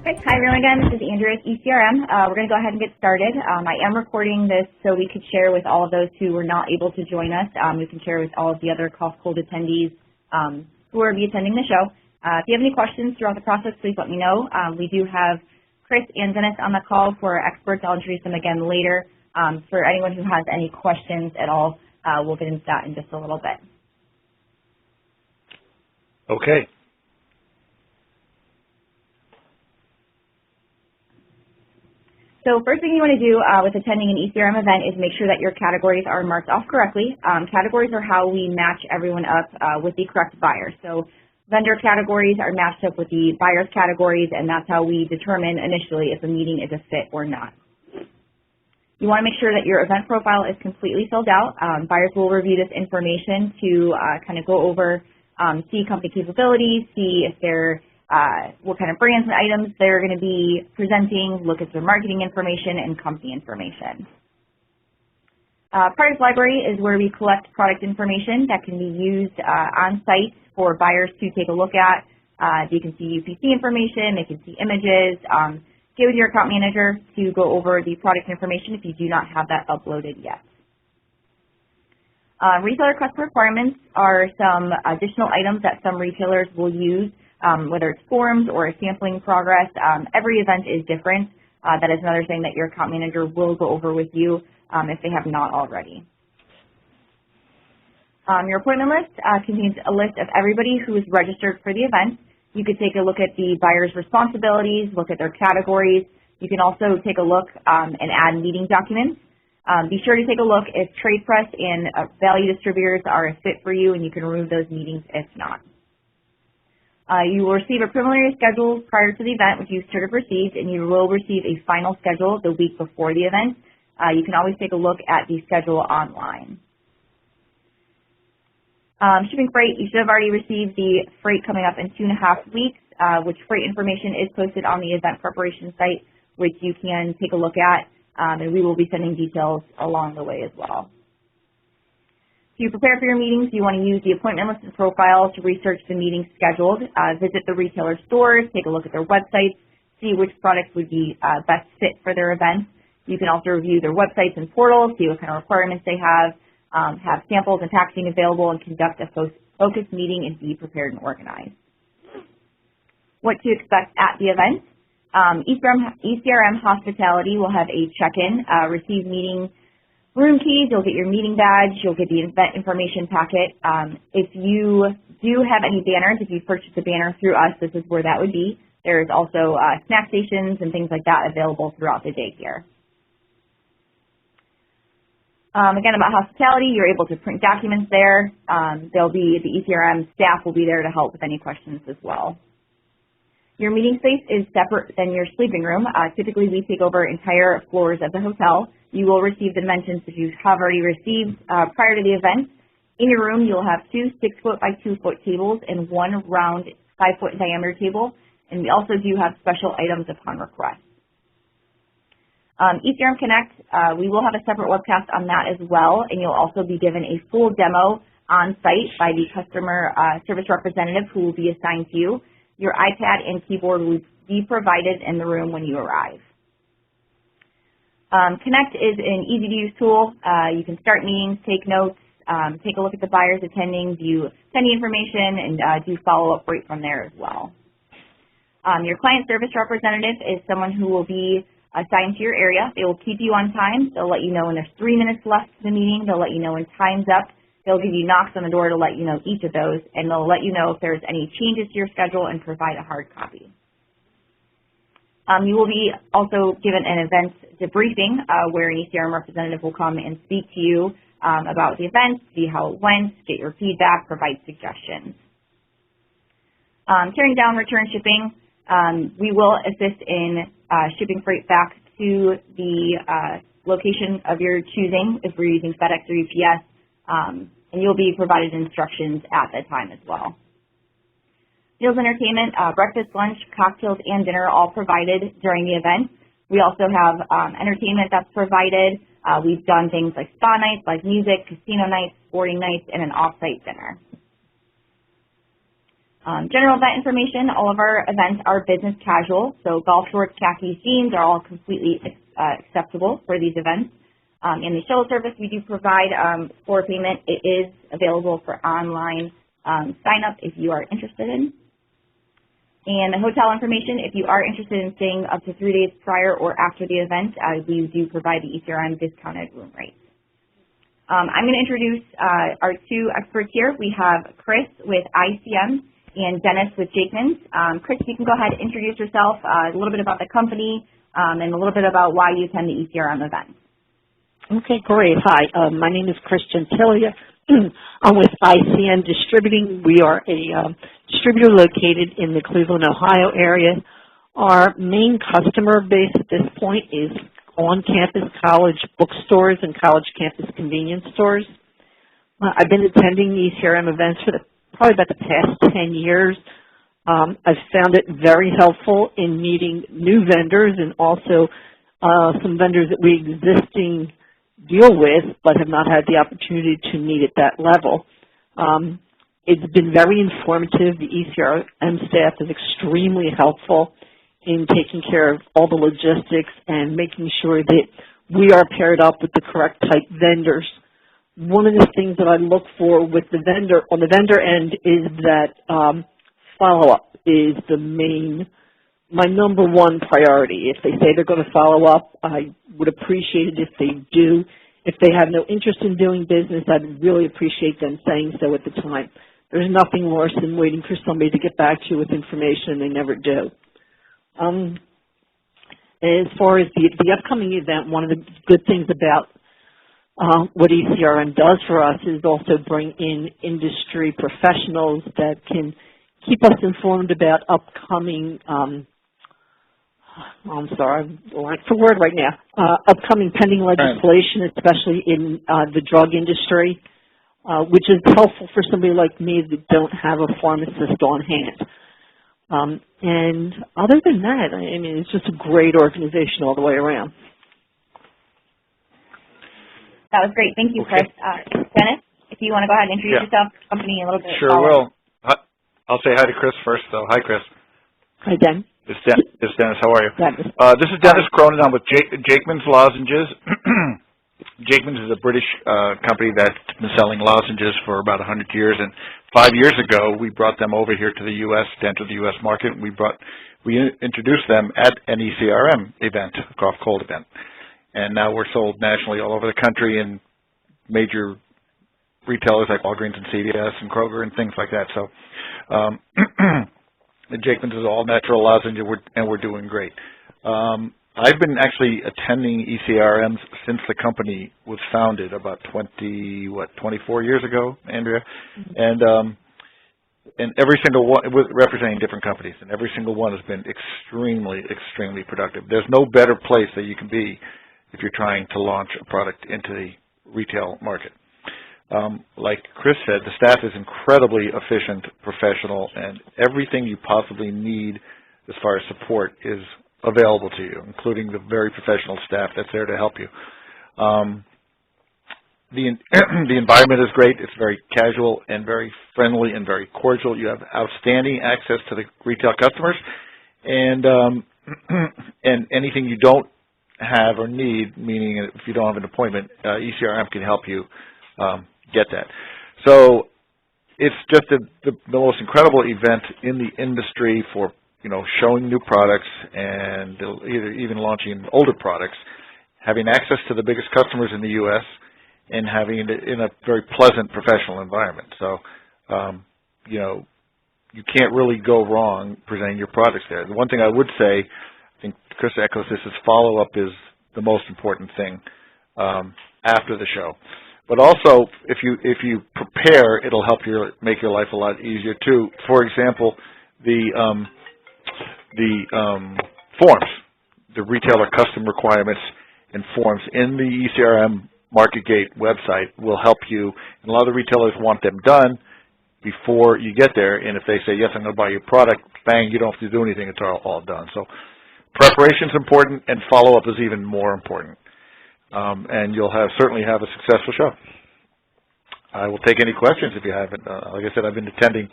Great. Hi everyone again, this is Andrea with ECRM. We're going to go ahead and get started. I am recording this so we could share with all of those who were not able to join us. We can share with all of the other Cold attendees who will be attending the show. If you have any questions throughout the process, please let me know. We do have Chris and Dennis on the call for experts. I'll introduce them again later. For anyone who has any questions at all, we'll get into that in just a little bit. Okay. So first thing you want to do with attending an ECRM event is make sure that your categories are marked off correctly. Categories are how we match everyone up with the correct buyer. So vendor categories are matched up with the buyer's categories, and that's how we determine initially if a meeting is a fit or not. You want to make sure that your event profile is completely filled out. Buyers will review this information to kind of go over, see company capabilities, see if they're what kind of brands and items they're going to be presenting, look at their marketing information and company information. Product library is where we collect product information that can be used on site for buyers to take a look at. You can see UPC information, they can see images. Get with your account manager to go over the product information if you do not have that uploaded yet. Retailer custom requirements are some additional items that some retailers will use, whether it's forms or a sampling progress. Every event is different. That is another thing that your account manager will go over with you if they have not already. Your appointment list contains a list of everybody who is registered for the event. You could take a look at the buyer's responsibilities, look at their categories. You can also take a look and add meeting documents. Be sure to take a look if trade press and value distributors are a fit for you, and you can remove those meetings if not. You will receive a preliminary schedule prior to the event, which you should have received, and you will receive a final schedule the week before the event. You can always take a look at the schedule online. Shipping freight, you should have already received the freight coming up in 2.5 weeks, which freight information is posted on the event preparation site, which you can take a look at, and we will be sending details along the way as well. To prepare for your meetings, you want to use the appointment list and profile to research the meetings scheduled. Visit the retailer stores, take a look at their websites, see which products would be best fit for their event. You can also review their websites and portals, see what kind of requirements they have samples and packaging available, and conduct a focused meeting and be prepared and organized. What to expect at the event. ECRM Hospitality will have a check-in, receive meeting room keys, you'll get your meeting badge, you'll get the event information packet. If you do have any banners, if you purchase a banner through us, this is where that would be. There's also snack stations and things like that available throughout the day here. Again, about hospitality, you're able to print documents there. The ECRM staff will be there to help with any questions as well. Your meeting space is separate than your sleeping room. Typically, we take over entire floors of the hotel. You will receive the dimensions that you have already received prior to the event. In your room, you'll have 2 6-foot by 2-foot tables and 1 round 5-foot diameter table. And we also do have special items upon request. ECRM Connect, we will have a separate webcast on that as well, and you'll also be given a full demo on site by the customer service representative who will be assigned to you. Your iPad and keyboard will be provided in the room when you arrive. Connect is an easy-to-use tool. You can start meetings, take notes, take a look at the buyers attending, view attendee information, and do follow-up right from there as well. Your client service representative is someone who will be assigned to your area. They will keep you on time. They'll let you know when there's 3 minutes left to the meeting. They'll let you know when time's up. They'll give you knocks on the door to let you know each of those, and they'll let you know if there's any changes to your schedule and provide a hard copy. You will be also given an event debriefing where an ECRM representative will come and speak to you about the event, see how it went, get your feedback, provide suggestions. Tearing down return shipping, we will assist in shipping freight back to the location of your choosing if we're using FedEx or UPS, and you'll be provided instructions at that time as well. Meals entertainment, breakfast, lunch, cocktails, and dinner all provided during the event. We also have entertainment that's provided. We've done things like spa nights, live music, casino nights, sporting nights, and an off-site dinner. General event information, all of our events are business casual, so golf shorts, khakis, jeans are all completely acceptable for these events. In the shuttle service, we do provide for payment. It is available for online sign up if you are interested in. And the hotel information, if you are interested in staying up to 3 days prior or after the event, we do provide the ECRM discounted room rates. I'm going to introduce our two experts here. We have Chris with ICM and Dennis with Jakemans. Chris, you can go ahead and introduce yourself, a little bit about the company, and a little bit about why you attend the ECRM event. Okay, great. Hi, my name is Chris Gentilia. I'm with ICM Distributing. We are a distributor located in the Cleveland, Ohio area. Our main customer base at this point is on-campus college bookstores and college campus convenience stores. I've been attending the ECRM events for probably about the past 10 years. I've found it very helpful in meeting new vendors and also some vendors that we existing deal with but have not had the opportunity to meet at that level. It's been very informative. The ECRM staff is extremely helpful in taking care of all the logistics and making sure that we are paired up with the correct type vendors. One of the things that I look for with the vendor, on the vendor end, is that follow-up is my number one priority. If they say they're going to follow up, I would appreciate it if they do. If they have no interest in doing business, I'd really appreciate them saying so at the time. There's nothing worse than waiting for somebody to get back to you with information and they never do. As far as the upcoming event, one of the good things about what ECRM does for us is also bring in industry professionals that can keep us informed about upcoming I'm sorry, I'm blank for word right now. Upcoming pending legislation, especially in the drug industry, which is helpful for somebody like me that don't have a pharmacist on hand. And other than that, I mean, it's just a great organization all the way around. That was great. Thank you, Chris. Dennis, if you want to go ahead and introduce yourself, company, a little bit. Sure will. I'll say hi to Chris first, though. Hi, Chris. Hi, Den. It's Dennis. How are you? Dennis. This is Dennis Cronin. I'm with Jakemans Lozenges. Jakemans is a British company that's been selling lozenges for about 100 years, and 5 years ago we brought them over here to the U.S. to enter the U.S. market. And we introduced them at an ECRM event, a cough cold event, and now we're sold nationally all over the country in major retailers like Walgreens and CVS and Kroger and things like that. So the Jakemans is all natural lozenge, and we're doing great. I've been actually attending ECRMs since the company was founded about 24 years ago, Andrea, and every single one, representing different companies, and every single one has been extremely, extremely productive. There's no better place that you can be if you're trying to launch a product into the retail market. Like Chris said, the staff is incredibly efficient, professional, and everything you possibly need as far as support is available to you, including the very professional staff that's there to help you. The environment is great. It's very casual and very friendly and very cordial. You have outstanding access to the retail customers, and and anything you don't have or need, meaning if you don't have an appointment, ECRM can help you get that. So it's just the most incredible event in the industry for showing new products and even launching older products, having access to the biggest customers in the U.S. and having it in a very pleasant professional environment. So, you can't really go wrong presenting your products there. The one thing I would say, I think Chris echoes this, is follow-up is the most important thing after the show. But also, if you prepare, it'll help make your life a lot easier too. For example, the forms, the retailer custom requirements and forms in the ECRM MarketGate website will help you. And a lot of the retailers want them done before you get there. And if they say, yes, I'm going to buy your product, bang, you don't have to do anything. It's all done. So preparation is important, and follow-up is even more important. And you'll certainly have a successful show. I will take any questions if you haven't. Like I said, I've been attending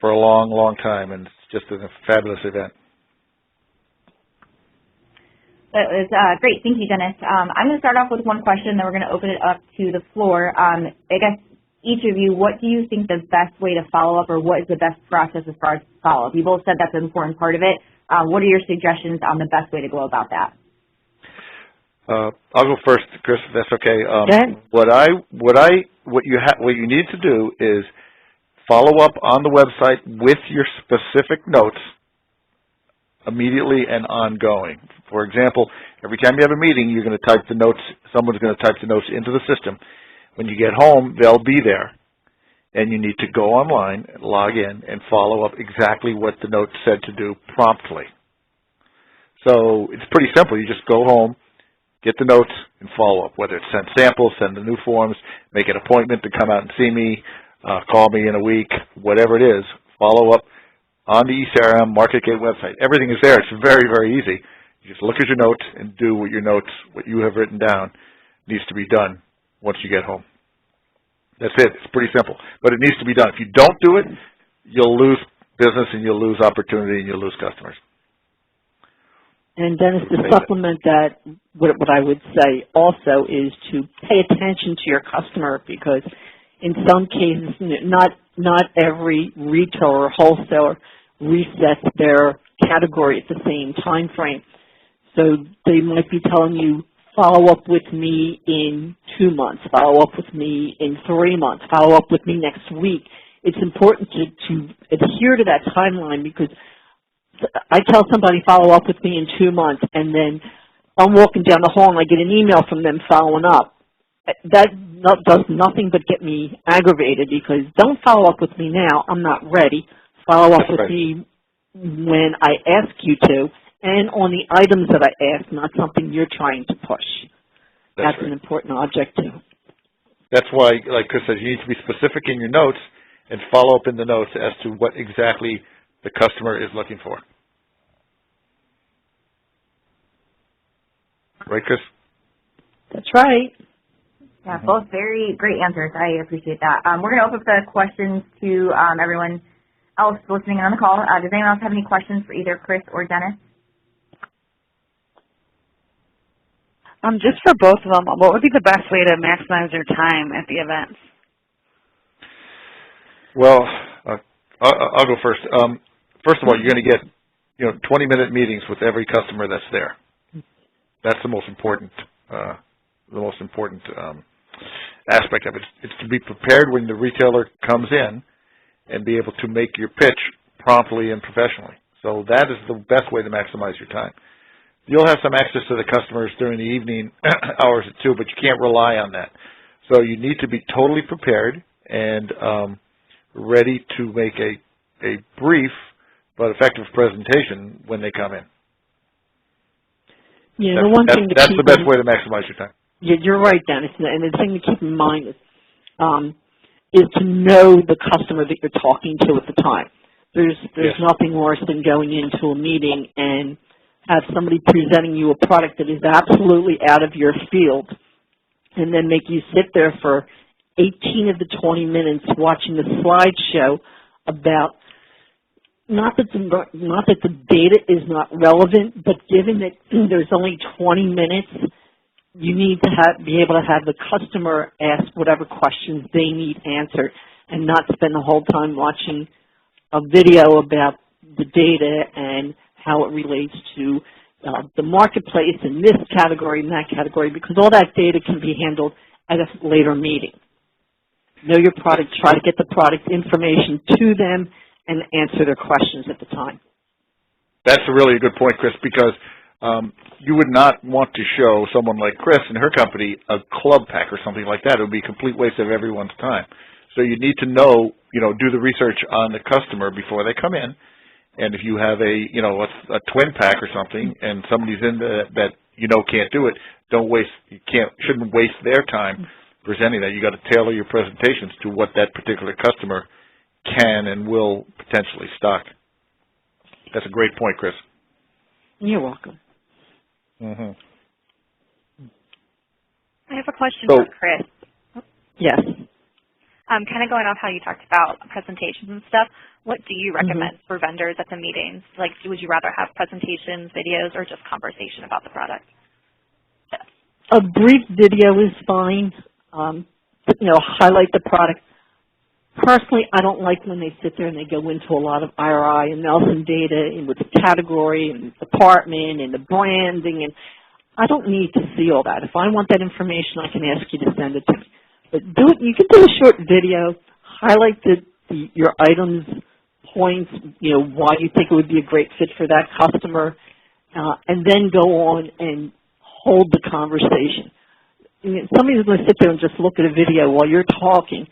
for a long, long time, and it's just a fabulous event. That was great. Thank you, Dennis. I'm going to start off with one question, then we're going to open it up to the floor. I guess each of you, what do you think the best way to follow up, or what is the best process as far as follow-up? You both said that's an important part of it. What are your suggestions on the best way to go about that? I'll go first, Chris, if that's okay. What you need to do is follow up on the website with your specific notes immediately and ongoing. For example, every time you have a meeting, you're going to type the notes. Someone's going to type the notes into the system. When you get home, they'll be there, and you need to go online, log in, and follow up exactly what the note said to do promptly. So it's pretty simple. You just go home, get the notes, and follow up, whether it's send samples, send the new forms, make an appointment to come out and see me, call me in a week, whatever it is, follow up on the ECRM MarketGate website. Everything is there. It's very, very easy. You just look at your notes and do what you have written down needs to be done once you get home. That's it. It's pretty simple. But it needs to be done. If you don't do it, you'll lose business and you'll lose opportunity and you'll lose customers. And Dennis, to supplement that, what I would say also is to pay attention to your customer, because in some cases, not every retailer or wholesaler resets their category at the same time frame. So they might be telling you, follow up with me in 2 months, follow up with me in 3 months, follow up with me next week. It's important to adhere to that timeline, because I tell somebody follow up with me in 2 months, and then I'm walking down the hall and I get an email from them following up. That does nothing but get me aggravated, because don't follow up with me now. I'm not ready. Follow up with me when I ask you to, and on the items that I ask, not something you're trying to push. That's an important object too. That's why, like Chris said, you need to be specific in your notes and follow up in the notes as to what exactly the customer is looking for. Right, Chris? That's right. Yeah, both very great answers. I appreciate that. We're going to open up the questions to everyone else listening on the call. Does anyone else have any questions for either Chris or Dennis? Just for both of them, what would be the best way to maximize your time at the events? Well, I'll go first. First of all, you're going to get 20-minute meetings with every customer that's there. That's the most important aspect of it. It's to be prepared when the retailer comes in and be able to make your pitch promptly and professionally. So that is the best way to maximize your time. You'll have some access to the customers during the evening hours too, but you can't rely on that. So you need to be totally prepared and ready to make a brief but effective presentation when they come in. Yeah, that's the best way to maximize your time. Yeah, you're right, Dennis. And the thing to keep in mind is to know the customer that you're talking to at the time. There's nothing worse than going into a meeting and have somebody presenting you a product that is absolutely out of your field, and then make you sit there for 18 of the 20 minutes watching the slideshow about not that the data is not relevant, but given that there's only 20 minutes, you need to be able to have the customer ask whatever questions they need answered, and not spend the whole time watching a video about the data and how it relates to the marketplace in this category and that category, because all that data can be handled at a later meeting. Know your product, try to get the product information to them, and answer their questions at the time. That's a really good point, Chris, because you would not want to show someone like Chris and her company a club pack or something like that. It would be a complete waste of everyone's time. So you need to know, do the research on the customer before they come in. And if you have a twin pack or something, and somebody's in that can't do it, shouldn't waste their time presenting that. You got to tailor your presentations to what that particular customer can and will potentially stock. That's a great point, Chris. You're welcome. Mm-hmm. I have a question for Chris. Yes. Kind of going off how you talked about presentations and stuff, what do you recommend for vendors at the meetings? Like, would you rather have presentations, videos, or just conversation about the product? A brief video is fine. Highlight the product. Personally, I don't like when they sit there and they go into a lot of IRI and Nelson data and with the category and department and the branding, and I don't need to see all that. If I want that information, I can ask you to send it to me. But you can do a short video, highlight your items, points, why you think it would be a great fit for that customer, and then go on and hold the conversation. Somebody's going to sit there and just look at a video while you're talking.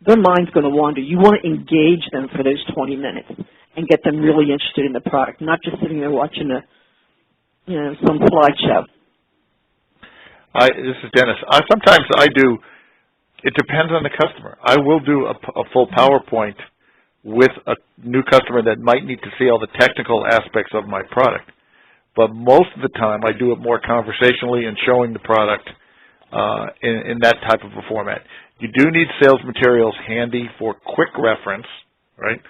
Their mind's going to wander. You want to engage them for those 20 minutes and get them really interested in the product, not just sitting there watching some slideshow. This is Dennis. Sometimes I do. It depends on the customer. I will do a full PowerPoint with a new customer that might need to see all the technical aspects of my product. But most of the time, I do it more conversationally and showing the product in that type of a format. You do need sales materials handy for quick reference, right?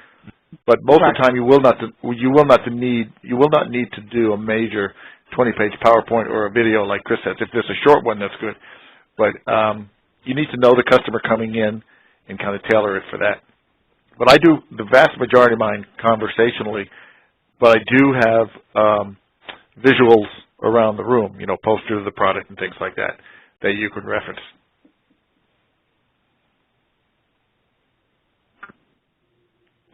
But most of the time, you will not need to do a major 20-page PowerPoint or a video like Chris says. If there's a short one, that's good. But you need to know the customer coming in and kind of tailor it for that. But I do the vast majority of mine conversationally, but I do have visuals around the room, posters of the product and things like that you can reference.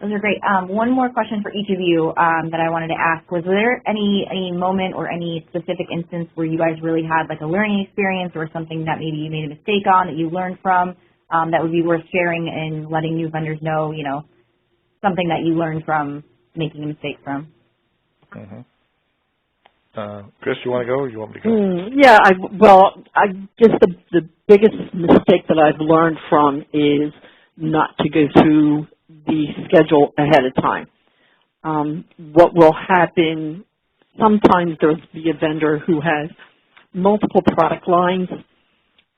Those are great. One more question for each of you that I wanted to ask was there any moment or any specific instance where you guys really had like a learning experience or something that maybe you made a mistake on that you learned from that would be worth sharing and letting new vendors know, something that you learned from making a mistake from? Mm-hmm. Chris, you want to go or you want me to go? Yeah, I guess the biggest mistake that I've learned from is not to go through the schedule ahead of time. What will happen, sometimes there'll be a vendor who has multiple product lines,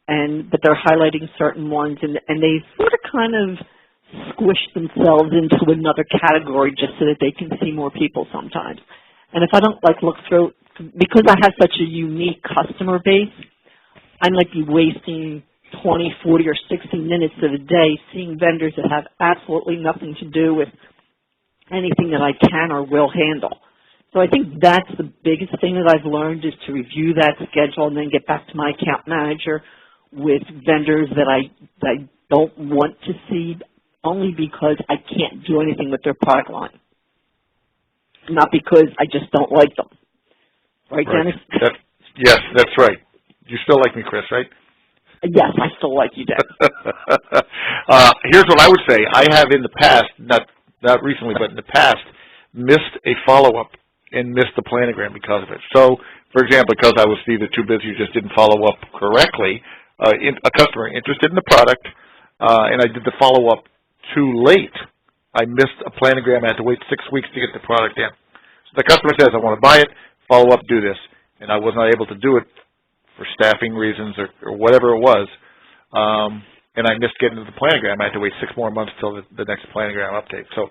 but they're highlighting certain ones, and they sort of kind of squish themselves into another category just so that they can see more people sometimes. And if I don't look through, because I have such a unique customer base, I might be wasting 20, 40, or 60 minutes of a day seeing vendors that have absolutely nothing to do with anything that I can or will handle. So I think that's the biggest thing that I've learned is to review that schedule and then get back to my account manager with vendors that I don't want to see only because I can't do anything with their product line. Not because I just don't like them. Right, Dennis? Yes, that's right. You still like me, Chris, right? Yes, I still like you, Dennis. Here's what I would say. I have in the past, not recently, but in the past, missed a follow-up and missed the planogram because of it. So, for example, because I was either too busy or just didn't follow up correctly, a customer interested in the product, and I did the follow-up too late. I missed a planogram. I had to wait 6 weeks to get the product in. So the customer says, I want to buy it, follow up, do this. And I was not able to do it for staffing reasons or whatever it was. And I missed getting to the planogram. I had to wait 6 more months till the next planogram update. So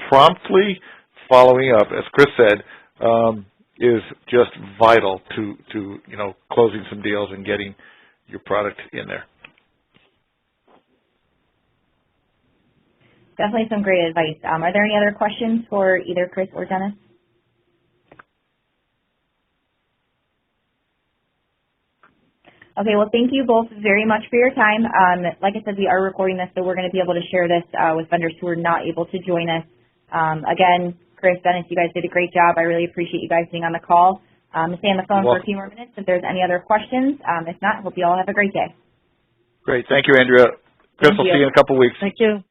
promptly following up, as Chris said, is just vital to closing some deals and getting your product in there. Definitely some great advice. Are there any other questions for either Chris or Dennis? Okay, well, thank you both very much for your time. Like I said, we are recording this, so we're going to be able to share this with vendors who are not able to join us. Again, Chris, Dennis, you guys did a great job. I really appreciate you guys being on the call. Stay on the phone for a few more minutes if there's any other questions. If not, hope you all have a great day. Great. Thank you, Andrea. Chris, I'll see you in a couple weeks. Thank you.